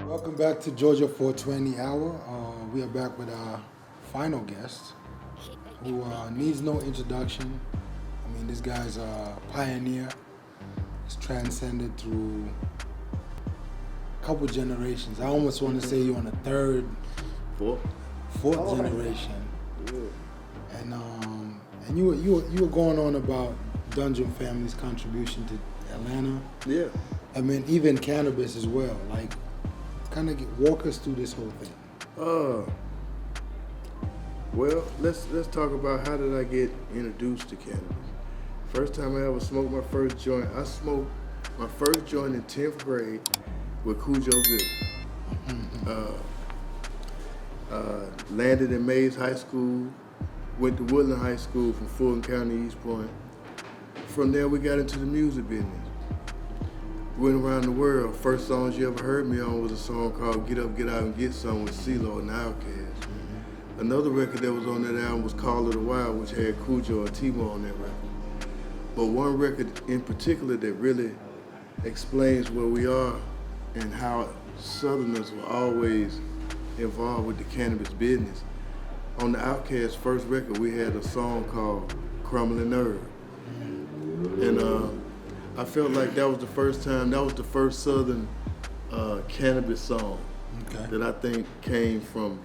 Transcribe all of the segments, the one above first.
Welcome back to Georgia 420 Hour. We are back with our final guest, who needs no introduction. I mean, this guy's a pioneer. He's transcended through a couple generations. I almost want to say you're on the fourth generation. Yeah. And you were going on about Dungeon Family's contribution to Atlanta. Yeah. I mean, even cannabis as well. Like, kind of walk us through this whole thing. Well, let's talk about how did I get introduced to cannabis. First time I ever smoked my first joint, I smoked my first joint in 10th grade with Cujo Gipp. Landed in Mays High School, went to Woodland High School from Fulton County, East Point. From there, we got into the music business. Went around the world. First songs you ever heard me on was a song called Get Up, Get Out and Get Some with CeeLo and the Outkast. Another record that was on that album was Call of the Wild, which had Cujo and Timo on that record. But one record in particular that really explains where we are and how Southerners were always involved with the cannabis business. On the Outkast first record, we had a song called Crumbling Herb. And I felt like that was the first Southern cannabis song that I think came from,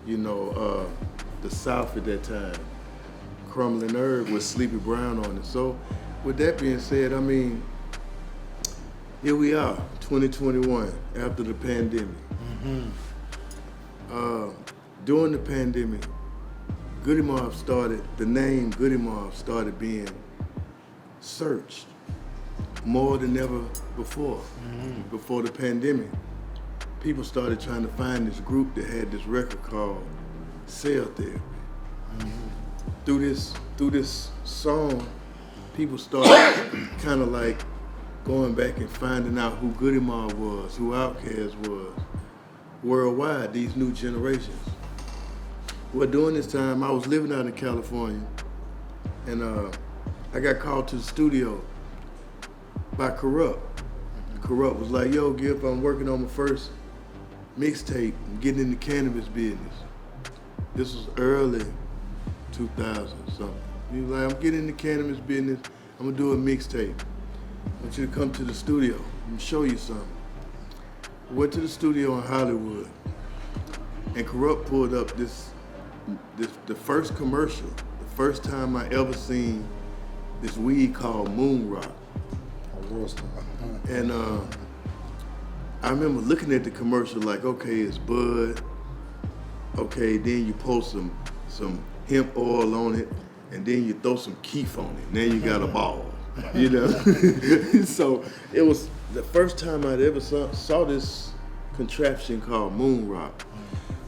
the South at that time. Crumbling Herb with Sleepy Brown on it. So with that being said, I mean, here we are, 2021, after the pandemic. During the pandemic, the name Goody Mob started being searched more than ever before. Before the pandemic, people started trying to find this group that had this record called Cell Therapy. Through this song, people started kind of like going back and finding out who Goody Mob was, who Outkast was, worldwide, these new generations. Well, during this time, I was living out in California, and I got called to the studio by Corrupt. Corrupt was like, yo, Gipp, I'm working on my first mixtape. I'm getting in the cannabis business. This was early 2000 something. He was like, I'm getting in the cannabis business. I'm gonna do a mixtape. I want you to come to the studio. I'm gonna show you something. I went to the studio in Hollywood, and Corrupt pulled up the first commercial, the first time I ever seen this weed called Moon Rock. And I remember looking at the commercial like, okay, it's bud. Okay, then you pour some hemp oil on it, and then you throw some keef on it. Now you got a ball, So it was the first time I'd ever saw this contraption called Moon Rock.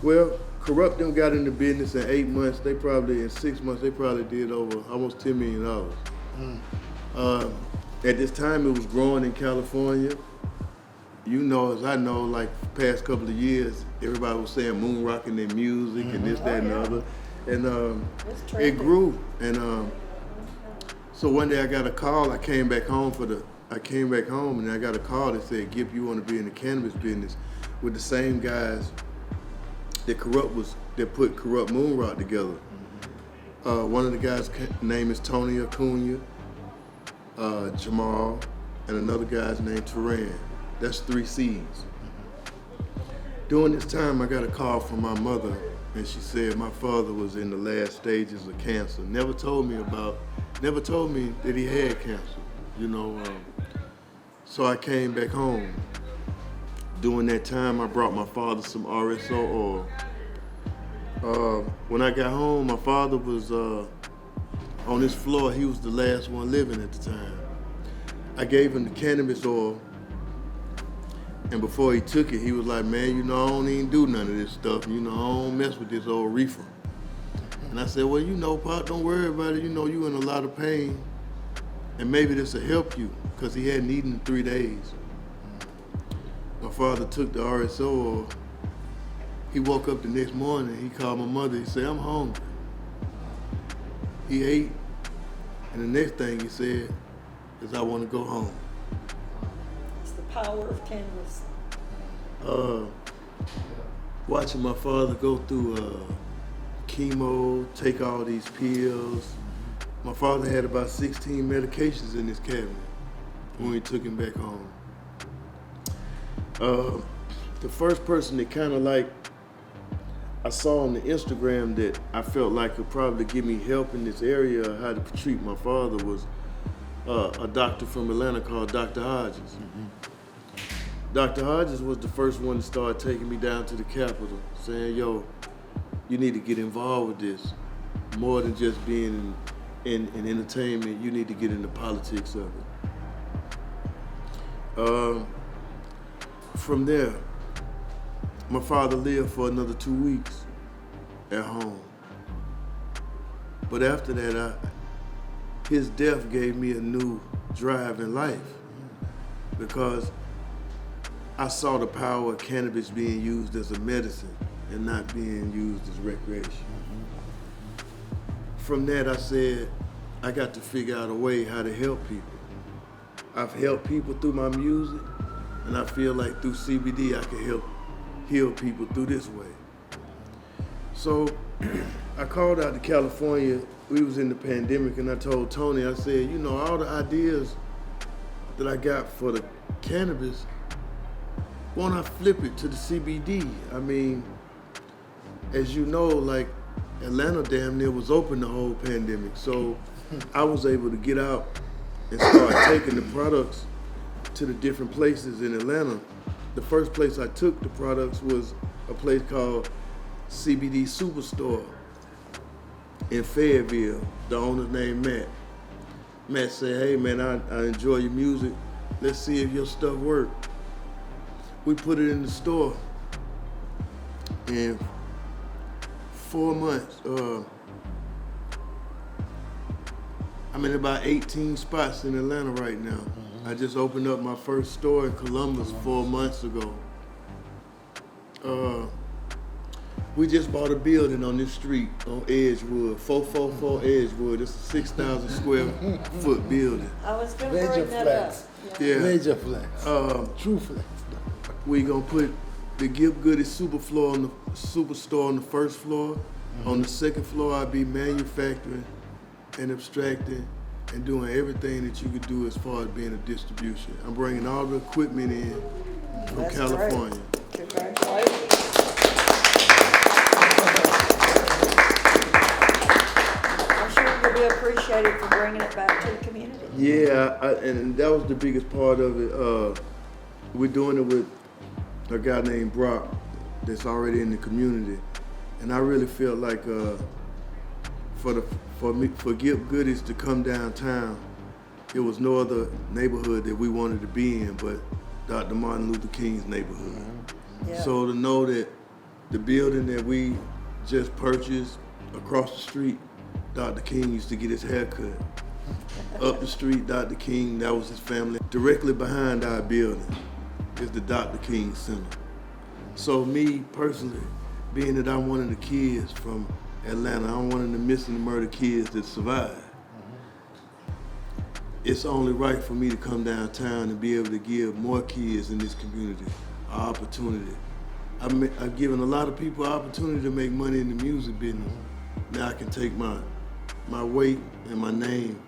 Well, Corrupt them got into business in 8 months. In 6 months, they probably did over almost $10 million. At this time, it was growing in California. You know, as I know, like the past couple of years, everybody was saying moon rock in their music and this, that, and the other. And it grew. And so one day I got a call. I came back home and I got a call that said, Gipp, you want to be in the cannabis business with the same guys that put Corrupt Moon Rock together. One of the guys' name is Tony Acuna. Jamal, and another guy's named Theresa. That's 3 C's. During this time, I got a call from my mother, and she said my father was in the last stages of cancer. Never told me that he had cancer, So I came back home. During that time, I brought my father some RSO oil. When I got home, my father was on this floor. He was the last one living at the time. I gave him the cannabis oil, and before he took it, he was like, man, I don't even do none of this stuff. I don't mess with this old reefer. And I said, well, Pop, don't worry about it. You in a lot of pain, and maybe this will help you, because he hadn't eaten in 3 days. My father took the RSO oil. He woke up the next morning, he called my mother, he said, I'm hungry. He ate, and the next thing he said is, I want to go home. It's the power of cannabis. watching my father go through chemo, take all these pills. My father had about 16 medications in his cabinet when we took him back home. The first person that kind of like I saw on the Instagram that I felt like could probably give me help in this area of how to treat my father was a doctor from Atlanta called Dr. Hodges. Dr. Hodges was the first one to start taking me down to the Capitol, saying, yo, you need to get involved with this. More than just being in entertainment, you need to get into politics of it. From there, my father lived for another 2 weeks at home. But after that, his death gave me a new drive in life because I saw the power of cannabis being used as a medicine and not being used as recreation. From that, I said, I got to figure out a way how to help people. I've helped people through my music, and I feel like through CBD, I can help heal people through this way. So I called out to California. We was in the pandemic, and I told Tony, I said, you know, all the ideas that I got for the cannabis, why don't I flip it to the CBD? I mean, as you know, like Atlanta damn near was open the whole pandemic. So I was able to get out and start taking the products to the different places in Atlanta. The first place I took the products was a place called CBD Superstar in Fayetteville. The owner's named Matt. Matt said, hey man, I enjoy your music. Let's see if your stuff works. We put it in the store. In 4 months, I'm in about 18 spots in Atlanta right now. I just opened up my first store in Columbus 4 months ago. We just bought a building on this street on Edgewood, 444 Edgewood. It's a 6,000 square foot building. I was going to Major bring that flex. up. Yeah. Major flex. True flex. We gonna put the Gipp Superstore on the first floor. On the second floor, I'll be manufacturing and abstracting and doing everything that you could do as far as being a distribution. I'm bringing all the equipment in from That's California. Great. Congratulations. I'm sure you'll be appreciated for bringing it back to the community. Yeah, and that was the biggest part of it. We're doing it with a guy named Brock that's already in the community. And I really feel like for Gipp Goodies to come downtown, it was no other neighborhood that we wanted to be in but Dr. Martin Luther King's neighborhood. Yeah. So to know that the building that we just purchased across the street, Dr. King used to get his hair cut. Up the street, Dr. King, that was his family. Directly behind our building is the Dr. King Center. So me personally, being that I'm one of the kids from Atlanta, I'm one of the missing and murdered kids that survived. It's only right for me to come downtown and be able to give more kids in this community an opportunity. I've given a lot of people an opportunity to make money in the music business. Now I can take my weight and my name